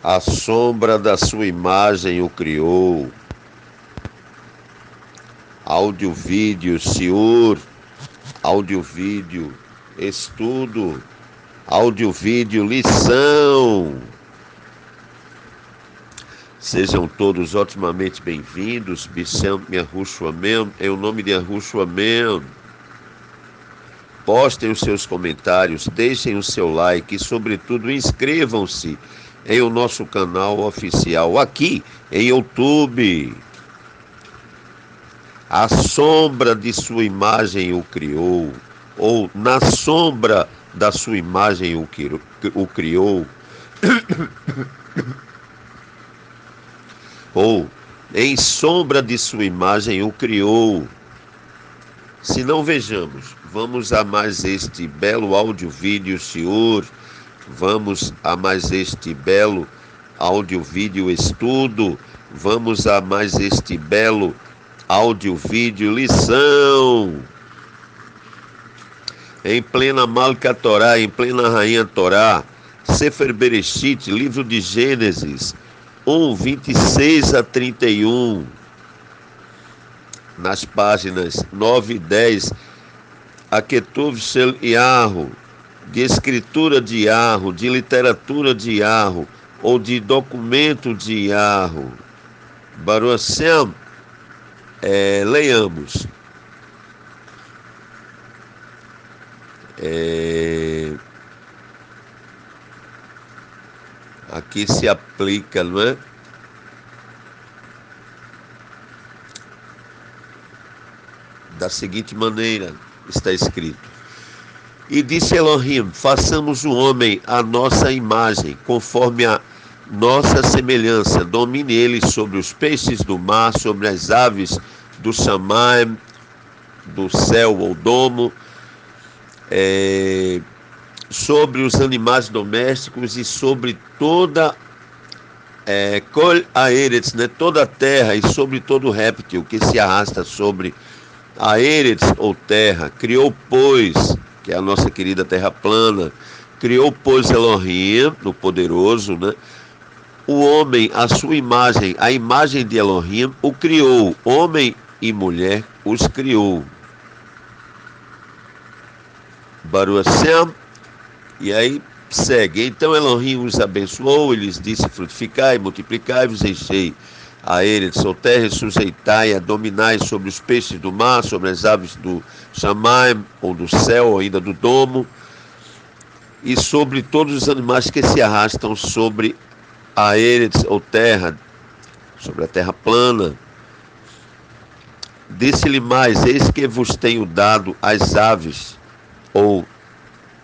À sombra da sua imagem o criou. Áudio, vídeo, Senhor. Áudio, vídeo, estudo. Áudio, vídeo, lição. Sejam todos otimamente bem-vindos. Bisham Yahushua Amém. Em nome de Yahushua Amém. Postem os seus comentários, deixem o seu like e, sobretudo, inscrevam-se em o nosso canal oficial aqui em YouTube. A sombra de sua imagem o criou, ou na sombra da sua imagem o criou, ou em sombra de sua imagem o criou. Se não, vejamos, vamos a mais este belo áudio-vídeo, Senhor. Vamos a mais este belo áudio-vídeo estudo. Vamos a mais este belo áudio-vídeo lição. Em plena Malca Torá, em plena Rainha Torá, Sefer Bereshit, livro de Gênesis, 1:26 a 31. Nas páginas 9 e 10, Aketuv Shel Yahu, de escritura de Yahu, de literatura de Yahu, ou de documento de Yahu. Baruch Hashem, leiamos. Aqui se aplica, não é? Da seguinte maneira, está escrito: E disse Elohim, façamos o homem à nossa imagem, conforme a nossa semelhança, domine ele sobre os peixes do mar, sobre as aves do Shamaim, do céu ou domo, sobre os animais domésticos e sobre toda Kol Haaretz, né, toda a terra, e sobre todo réptil que se arrasta sobre a Eretz ou terra. Criou, pois, que é a nossa querida terra plana, criou, pois, Elohim, o poderoso, né? O homem, a sua imagem, a imagem de Elohim, o criou. Homem e mulher os criou. Baruch Hashem. E aí segue. Então Elohim os abençoou e lhes disse: frutificai, multiplicai-vos, enchei a Eretz ou terra, e sujeitai-a, dominai sobre os peixes do mar, sobre as aves do Shamaim, ou do céu, ou ainda do domo, e sobre todos os animais que se arrastam sobre a Eretz ou terra, sobre a terra plana. Disse-lhe mais: eis que vos tenho dado as aves, ou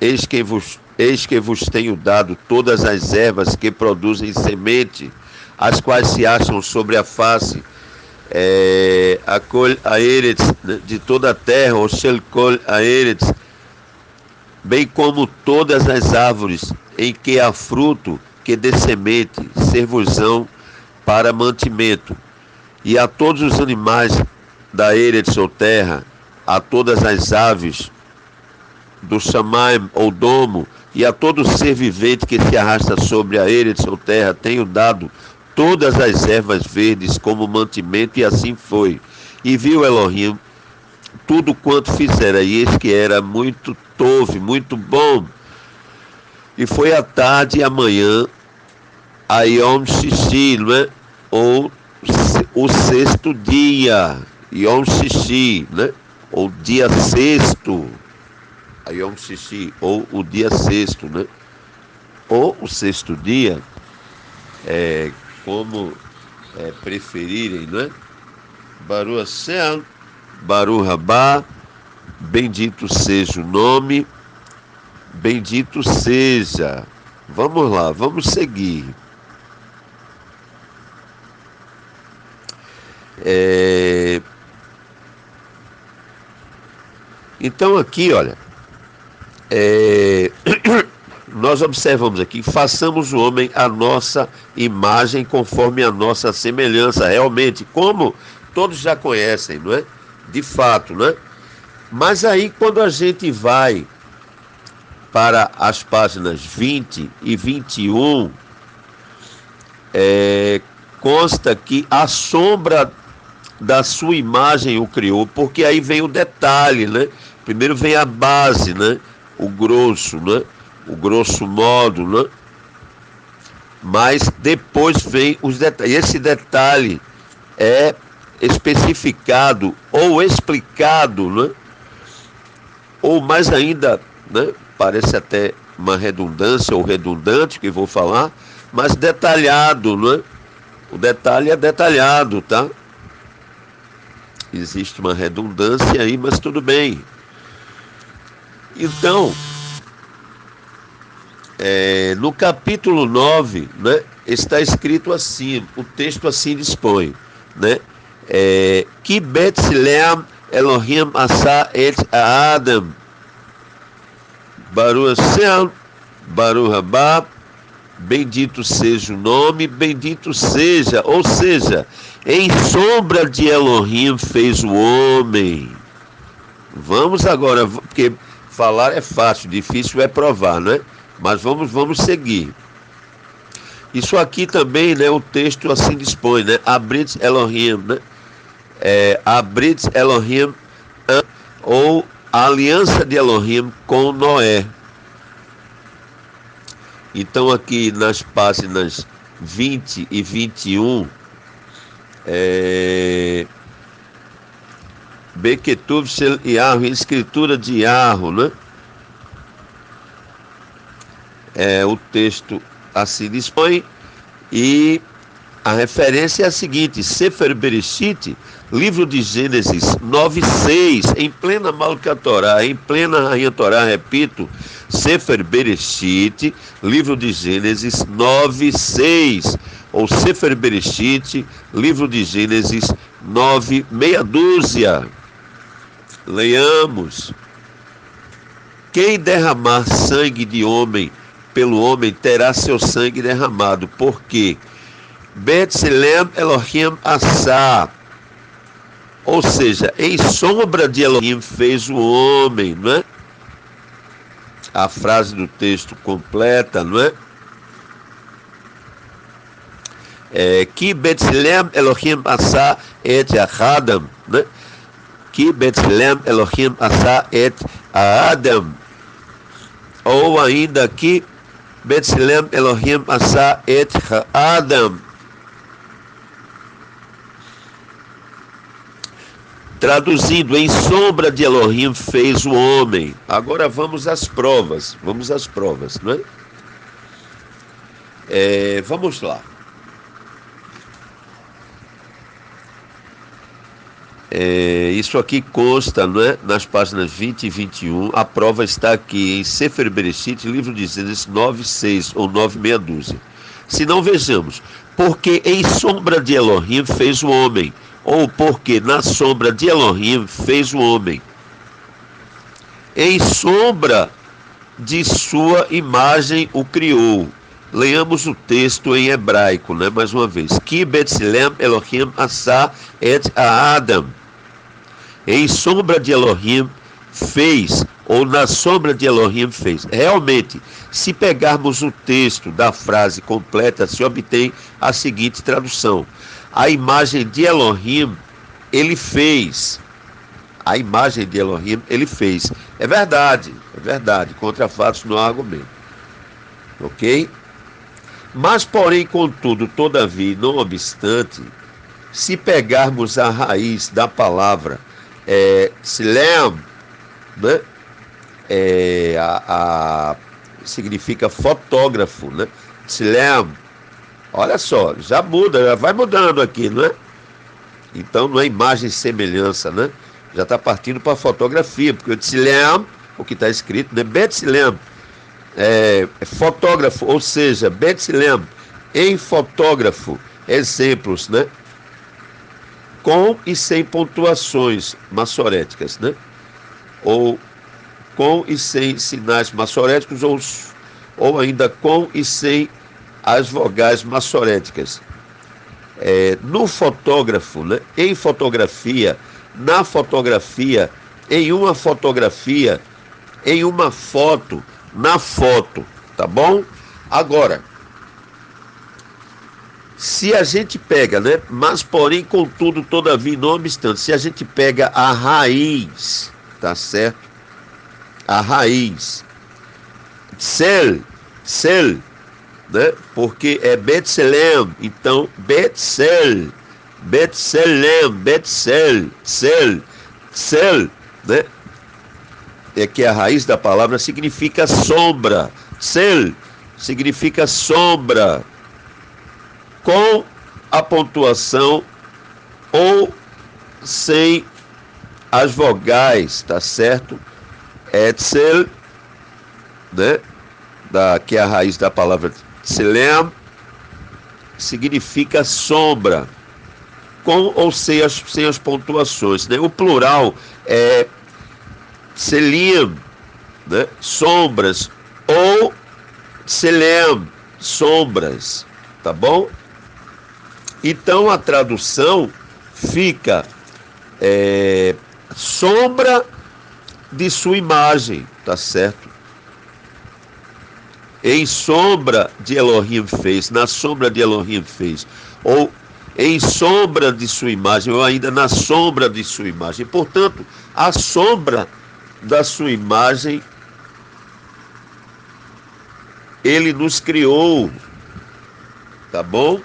eis que vos tenho dado todas as ervas que produzem semente, as quais se acham sobre a face, a Kol Haaretz, de toda a terra, ou Shel Kol Haaretz, bem como todas as árvores em que há fruto que dê semente, servosão para mantimento, e a todos os animais da Eretz ou terra, a todas as aves do Shamaim ou domo, e a todo ser vivente que se arrasta sobre a Eretz ou terra, tenho dado todas as ervas verdes como mantimento, e assim foi. E viu Elohim tudo quanto fizera, e eis que era muito tove, muito bom. E foi a tarde e a manhã, a Yom Shishi, não é? Ou o sexto dia, Yom Shishi, né? Ou dia sexto, a Yom Shishi, ou o dia sexto, né? Ou o sexto dia, como preferirem, não é? Baruch Hashem, Baruch Rabá, bendito seja o nome, bendito seja. Vamos lá, vamos seguir. Então aqui, olha, nós observamos aqui: façamos o homem à nossa imagem, conforme a nossa semelhança. Realmente, como todos já conhecem, não é? De fato, não é? Mas aí, quando a gente vai para as páginas 20 e 21, consta que a sombra da sua imagem o criou, porque aí vem o detalhe, né? Primeiro vem a base, né? O grosso, né? O grosso modo, né? Mas depois vem os detalhes. E esse detalhe é especificado ou explicado, né? Ou mais ainda, né? Parece até uma redundância ou redundante que vou falar, mas detalhado, né? O detalhe é detalhado, tá? Existe uma redundância aí, mas tudo bem. Então, no capítulo 9, né, está escrito assim, o texto assim dispõe, né? Que Betsilem Elohim asa et Adam Baruch Hashem, Baruch Haba, bendito seja o nome, bendito seja, ou seja, em sombra de Elohim fez o homem. Vamos agora, porque falar é fácil, difícil é provar, né? Mas vamos seguir. Isso aqui também, né? O texto assim dispõe, né? Abrit Elohim, né? Abrit Elohim, ou a aliança de Elohim com Noé. Então aqui nas páginas 20 e 21, Beketuv Shel Yahu, escritura de Yahu, né? O texto assim dispõe, e a referência é a seguinte: Sefer Bereshit, livro de Gênesis 9:6, em plena Malkat Torá, em plena Rainha Torá, repito, Sefer Bereshit, livro de Gênesis 9:6, ou Sefer Bereshit, livro de Gênesis 9, meia dúzia. Leiamos: quem derramar sangue de homem pelo homem terá seu sangue derramado, porque Betsilem Elohim asa, ou seja, em sombra de Elohim fez o homem, não é? A frase do texto completa, não é? Que Betsilem Elohim asa et Adam, né? Que Betsilem Elohim asa et Adam, ou ainda que Betsilem Elohim asa et Adam. Traduzindo, em sombra de Elohim fez o homem. Agora vamos às provas, não é? Vamos lá. Isso aqui consta, não é? Nas páginas 20 e 21, a prova está aqui em Sefer Bereshit, livro de Gênesis 9:6 ou 9, meia dúzia. Se não, vejamos: porque em sombra de Elohim fez o homem, ou porque na sombra de Elohim fez o homem. Em sombra de sua imagem o criou. Leiamos o texto em hebraico, né? Mais uma vez. Ki Betsilem Elohim asa et Adam. Em sombra de Elohim fez, ou na sombra de Elohim fez. Realmente, se pegarmos o texto da frase completa, se obtém a seguinte tradução: a imagem de Elohim ele fez. A imagem de Elohim ele fez. É verdade. Contra fatos não há argumento. Ok? Mas, porém, contudo, todavia, e não obstante, se pegarmos a raiz da palavra Silem, né? Significa fotógrafo, né? Silem, olha só, já muda, já vai mudando aqui, não é? Então não é imagem e semelhança, né? Já está partindo para a fotografia, porque o Silem, o que está escrito, né? Betsilem, fotógrafo, ou seja, Betsilem, em fotógrafo, exemplos, né? Com e sem pontuações massoréticas, né? Ou com e sem sinais massoréticos, ou ainda com e sem as vogais massoréticas. No fotógrafo, né? Em fotografia, na fotografia, em uma fotografia, em uma foto, na foto, tá bom? Agora, Se a gente pega, né? Mas, porém, contudo, todavia, não obstante, se a gente pega a raiz, tá certo? A raiz, Sel, né? Porque é Betselem, então Betsel, Sel, né? É que a raiz da palavra significa sombra. Sel significa sombra, com a pontuação ou sem as vogais, tá certo? Etzel, né? Que é a raiz da palavra tselem, significa sombra, com ou sem as pontuações, né? O plural é tselim, né? Sombras, ou tselem, sombras, tá bom? Então a tradução fica sombra de sua imagem, tá certo? Em sombra de Elohim fez, na sombra de Elohim fez, ou em sombra de sua imagem, ou ainda na sombra de sua imagem. Portanto, a sombra da sua imagem, ele nos criou, tá bom?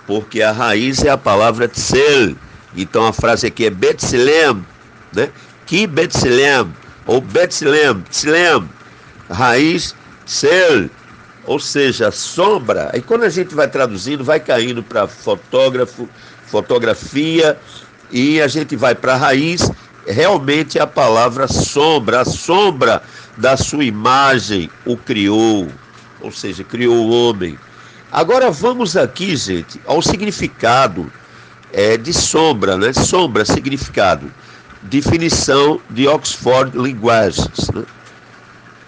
Porque a raiz é a palavra tsel. Então a frase aqui é Betselem, né? Que Betselem, ou Betselem, Tselem, raiz tsel, ou seja, sombra. E quando a gente vai traduzindo, vai caindo para fotografia, e a gente vai para a raiz, realmente a palavra sombra, a sombra da sua imagem o criou, ou seja, criou o homem. Agora vamos aqui, gente, ao significado de sombra, né? Sombra, significado. Definição de Oxford Linguages, né?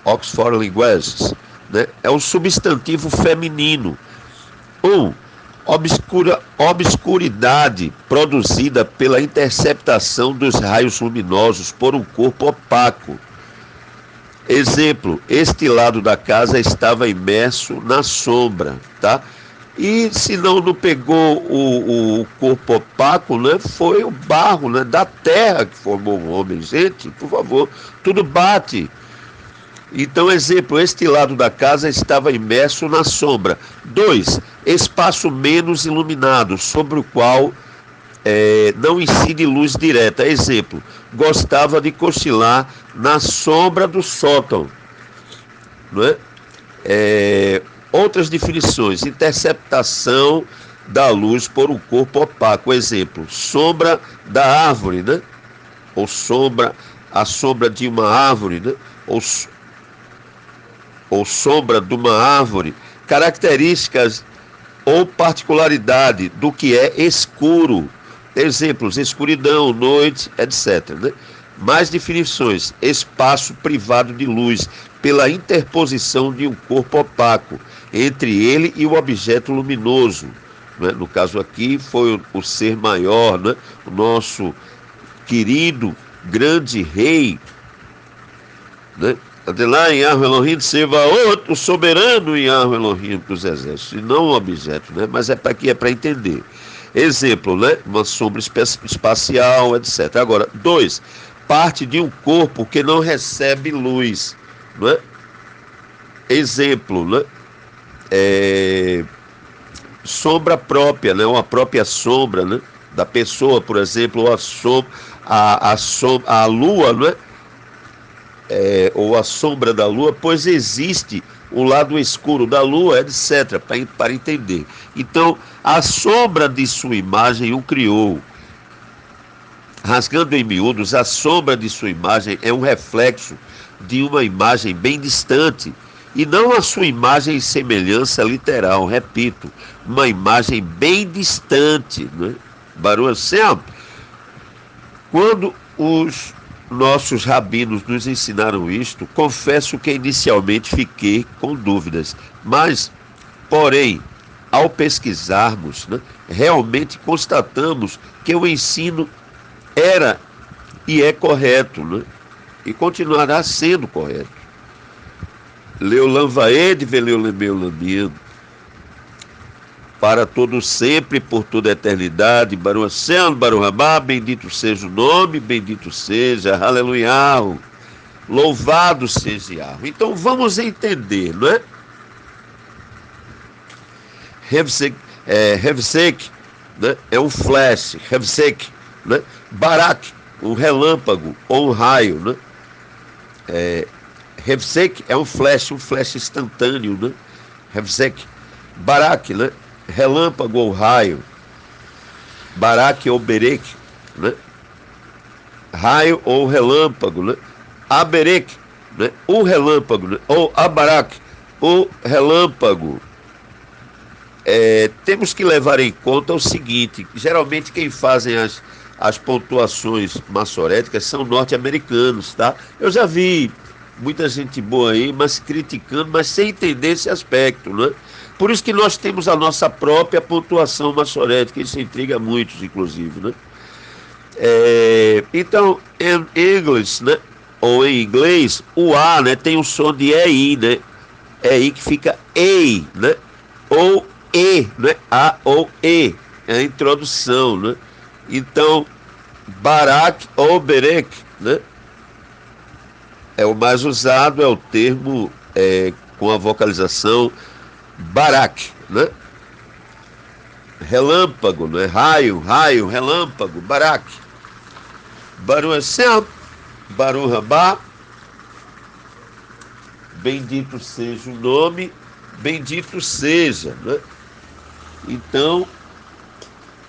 Oxford Linguages, né? É um substantivo feminino. Obscuridade produzida pela interceptação dos raios luminosos por um corpo opaco. Exemplo, este lado da casa estava imerso na sombra, tá? E se não pegou o corpo opaco, né? Foi o barro, né? Da terra que formou o homem. Gente, por favor, tudo bate. Então, exemplo, este lado da casa estava imerso na sombra. 2, espaço menos iluminado, sobre o qual não incide luz direta. Exemplo, gostava de cochilar na sombra do sótão. Não é? Outras definições: interceptação da luz por um corpo opaco. Exemplo, sombra da árvore, né? Ou sombra, a sombra de uma árvore, né? Ou sombra de uma árvore. Características ou particularidade do que é escuro. Exemplos, escuridão, noite, etc. Né? Mais definições: espaço privado de luz, pela interposição de um corpo opaco entre ele e o objeto luminoso. Né? No caso aqui foi o ser maior, né? O nosso querido grande rei, né? Adelai Yahweh Elohim Tsevaot, o soberano Yahweh Elohim dos exércitos, e não um objeto, né? Mas aqui é para entender. Exemplo, né? Uma sombra espacial, etc. Agora, 2, parte de um corpo que não recebe luz, né? Exemplo, né? Sombra própria, né? Uma própria sombra, né? Da pessoa, por exemplo, ou a lua, né? Ou a sombra da lua, pois existe o lado escuro da lua, etc., para entender. Então, a sombra de sua imagem o criou. Rasgando em miúdos, a sombra de sua imagem é um reflexo de uma imagem bem distante, e não a sua imagem e semelhança literal. Repito, uma imagem bem distante, né? Baruch Hashem. Quando os nossos rabinos nos ensinaram isto, confesso que inicialmente fiquei com dúvidas, mas, porém, ao pesquisarmos, né, realmente constatamos que o ensino era e é correto, né, e continuará sendo correto. Leolam Vaed, Veleulemeulamino. para todo sempre, por toda a eternidade. Baruch Hashem, Baruch Rabá, bendito seja o nome, bendito seja, aleluia, louvado seja Yahweh. Então vamos entender, não é? Hevsek, né? É um flash, Hevsek, né? Barak, um relâmpago ou um raio, né? Hevsek é um flash instantâneo, né? Hevsek, Barak, né? Relâmpago ou raio, Barak ou Berek, né? Raio ou relâmpago, né? Aberek, né? O relâmpago, né? Ou Abarak, o relâmpago. Temos que levar em conta o seguinte: geralmente quem fazem as pontuações maçoréticas são norte-americanos, tá? Eu já vi muita gente boa aí, mas criticando, mas sem entender esse aspecto, né? Por isso que nós temos a nossa própria pontuação maçorética, isso intriga muitos, inclusive, né? Então, em inglês, né? Ou em inglês, o A, né, tem o som de EI, né? EI que fica EI, né? Ou E, né? A ou E, é a introdução, né? Então, Barak ou Berek, né? É o mais usado, é o termo com a vocalização Barak, né? Relâmpago, né? Raio, relâmpago, Barak. Baruch Hashem, Baruch Rabá, bendito seja o nome, bendito seja, né? Então,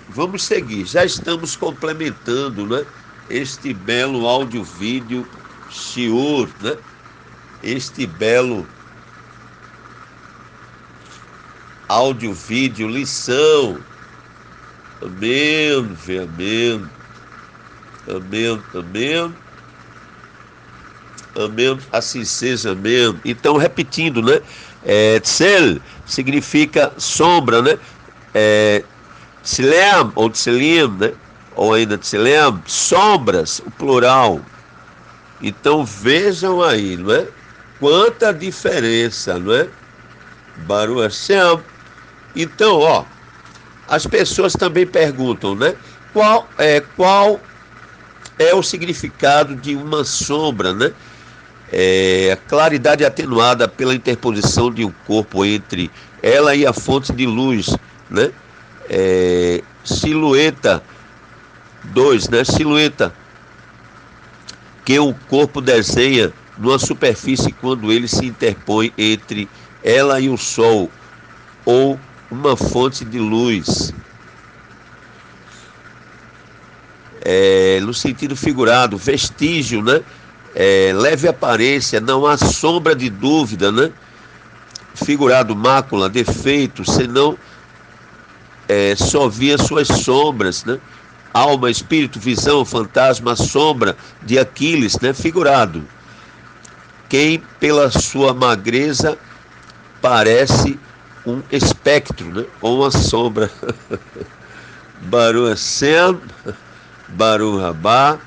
vamos seguir. Já estamos complementando, né, este belo áudio-vídeo shiur, né? Este belo áudio-vídeo lição. Amém, amém. Amém, amém. Amém, assim seja, amém. Então, repetindo, né? Tsel significa sombra, né? Tselem ou tselim, né? Ou ainda tselem, sombras, o plural. Então, vejam aí, não é? Quanta diferença, não é? Baruch Hashem. Então, ó, as pessoas também perguntam, né? Qual é o significado de uma sombra, né? A claridade atenuada pela interposição de um corpo entre ela e a fonte de luz, né? Silhueta 2, né? Silhueta que o corpo desenha numa superfície quando ele se interpõe entre ela e o sol ou uma fonte de luz. No sentido figurado, vestígio, né? Leve aparência, não há sombra de dúvida, né? Figurado, mácula, defeito, senão só via suas sombras, né? Alma, espírito, visão, fantasma, sombra de Aquiles, né? Figurado. Quem pela sua magreza parece um espectro, né? Ou uma sombra. Baruch Hashem, Baruch Rabá,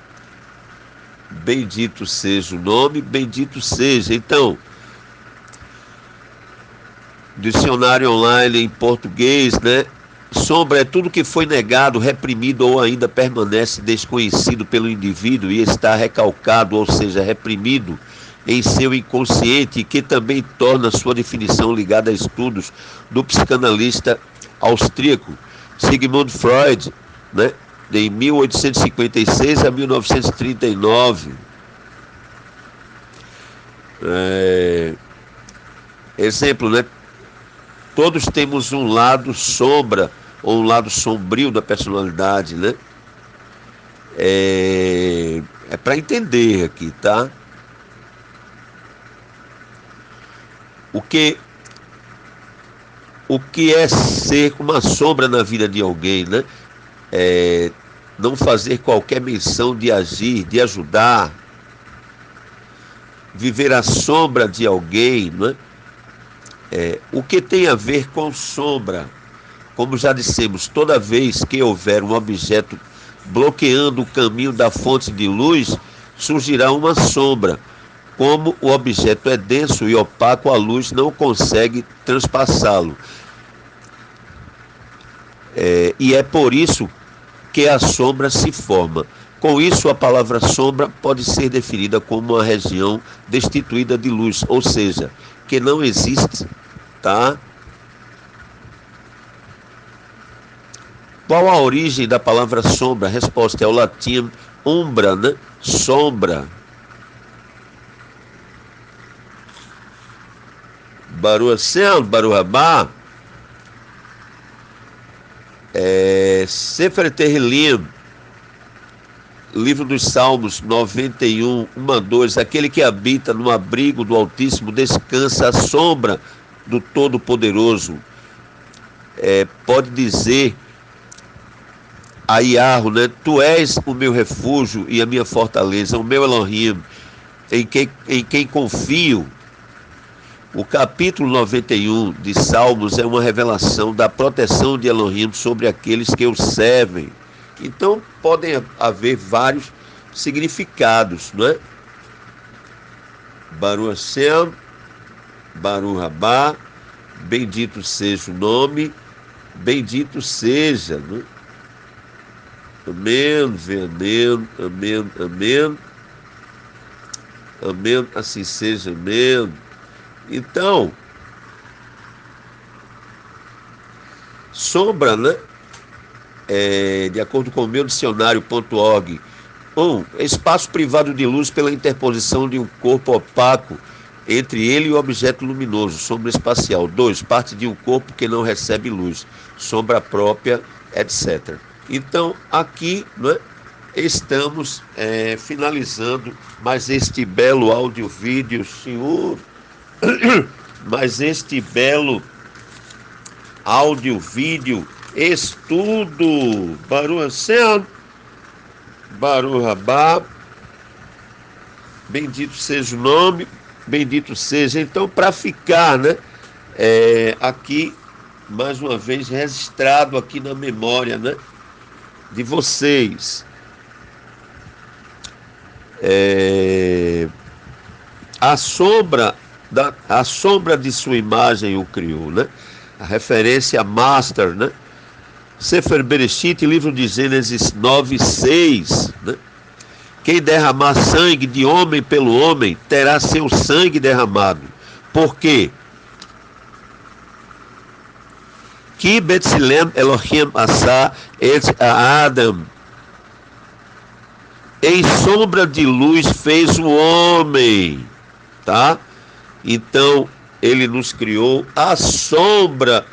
bendito seja o nome, bendito seja. Então, dicionário online em português, né? Sombra é tudo que foi negado, reprimido ou ainda permanece desconhecido pelo indivíduo e está recalcado, ou seja, reprimido em seu inconsciente, e que também torna sua definição ligada a estudos do psicanalista austríaco Sigmund Freud, né? De 1856 a 1939. Exemplo, né? Todos temos um lado sombra ou um lado sombrio da personalidade, né? É para entender aqui, tá? O que é ser uma sombra na vida de alguém, né? Não fazer qualquer menção de agir, de ajudar, viver à sombra de alguém, né? O que tem a ver com sombra? Como já dissemos, toda vez que houver um objeto bloqueando o caminho da fonte de luz, surgirá uma sombra. Como o objeto é denso e opaco, a luz não consegue transpassá-lo. E é por isso que a sombra se forma. Com isso, a palavra sombra pode ser definida como uma região destituída de luz, ou seja, que não existe, tá? Qual a origem da palavra sombra? A resposta é o latim umbra, né? Sombra. Baruch Hashem, Baruch Haba. Sefer Tehillim, livro dos Salmos 91, 1 a 2. Aquele que habita no abrigo do Altíssimo descansa à sombra do Todo-Poderoso. Pode dizer a Yahweh, né? Tu és o meu refúgio e a minha fortaleza, o meu Elohim, em quem confio. O capítulo 91 de Salmos é uma revelação da proteção de Elohim sobre aqueles que o servem. Então, podem haver vários significados, não é? Baruch Hashem, Baruch Haba, bendito seja o nome, bendito seja, não é? Amém, amém, amém, amém, amém, assim seja, amém. Então, sombra, né? De acordo com o meu dicionário.org, 1. Espaço privado de luz pela interposição de um corpo opaco entre ele e o objeto luminoso, sombra espacial. 2. Parte de um corpo que não recebe luz, sombra própria, etc. Então, aqui, né, estamos finalizando mais este belo áudio-vídeo, senhor, mais este belo áudio-vídeo, estudo, Baruch Hashem, Baruch Haba, bendito seja o nome, bendito seja. Então, para ficar, né, aqui, mais uma vez, registrado aqui na memória, né, de vocês, a sombra de sua imagem o criou, né? A referência master, né? Sefer Bereshit, livro de Gênesis 9:6, né? Quem derramar sangue de homem pelo homem terá seu sangue derramado. Por quê? Que Betzilem Elohim Asa et Adam. Em sombra de luz fez o homem, tá? Então, ele nos criou à sombra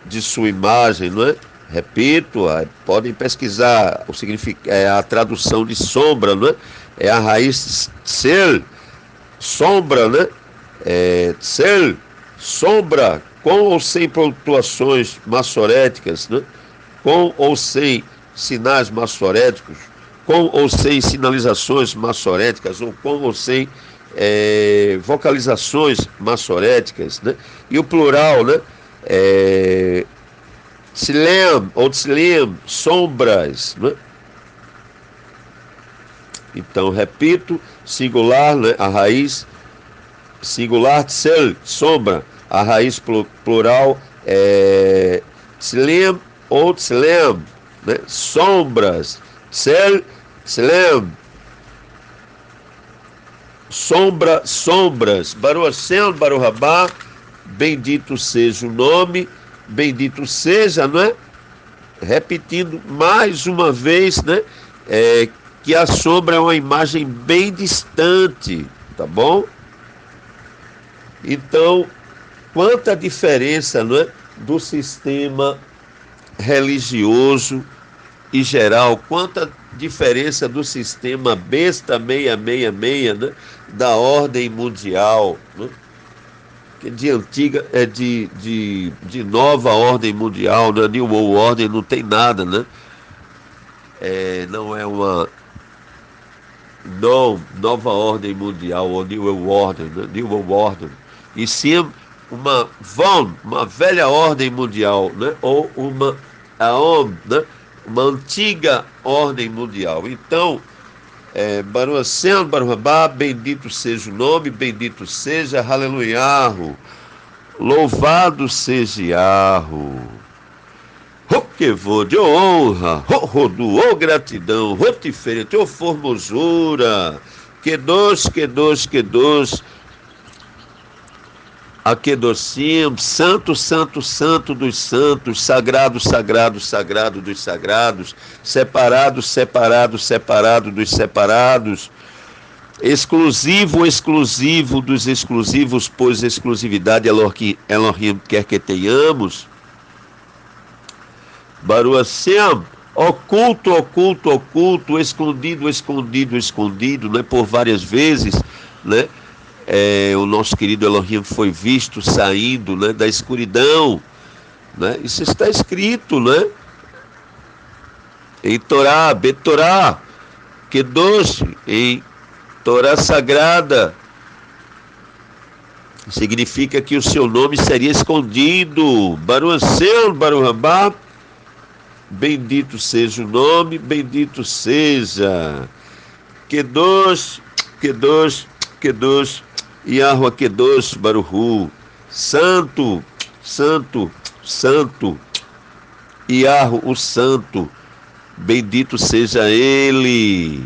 de sua imagem, não é? Repito, podem pesquisar o significado, a tradução de sombra, não é? É a raiz tsel, sombra, né? Tsel, sombra, com ou sem pontuações massoréticas, né? Com ou sem sinais massoréticos, com ou sem sinalizações massoréticas, ou com ou sem vocalizações massoréticas, né? E o plural, né? Tsilem ou tsilem, sombras, né? Então, repito, singular, né? A raiz singular, tsel, sombra. A raiz plural é tsilem ou tsilem, né? Sombras, tsel, tsilem. Sombra, sombras. Baruch Hashem, Baruch Haba, bendito seja o nome, bendito seja, não é? Repetindo mais uma vez, né? Que a sombra é uma imagem bem distante, tá bom? Então, quanta diferença, não é? Do sistema religioso e geral, quanta diferença do sistema besta 666, né? Da ordem mundial, né? Que de antiga, de nova ordem mundial, né? New World Order não tem nada, né? Não é uma nova ordem mundial, ou New World Order, né? New World Order, e sim uma velha ordem mundial, né? Ou uma AOM, né? Uma antiga ordem mundial. Então, Baruch Hashem, Baruch Haba, bendito seja o nome, bendito seja, aleluia, louvado seja Yahweh. que vode, ô honra, ô rodu, ô gratidão, ô diferente, ô formosura, que doce, aquedosim, santo, santo, santo dos santos, sagrado, sagrado, sagrado dos sagrados, separado, separado, separado dos separados, exclusivo, exclusivo dos exclusivos, pois exclusividade Elohim quer que tenhamos. Baruch Hashem, oculto, oculto, oculto, escondido, escondido, escondido, né? Por várias vezes, né? O nosso querido Elohim foi visto saindo, né, da escuridão, né? Isso está escrito, né? Em Torá, Betorá, Kedosh, em Torá Sagrada, significa que o seu nome seria escondido. Baruch Hashem, Baruch Haba, bendito seja o nome, bendito seja. Kedosh, Kedosh, Kedosh, Yahweh Kedosh Baruhu, Santo, Santo, Santo, Yahweh o Santo, bendito seja Ele.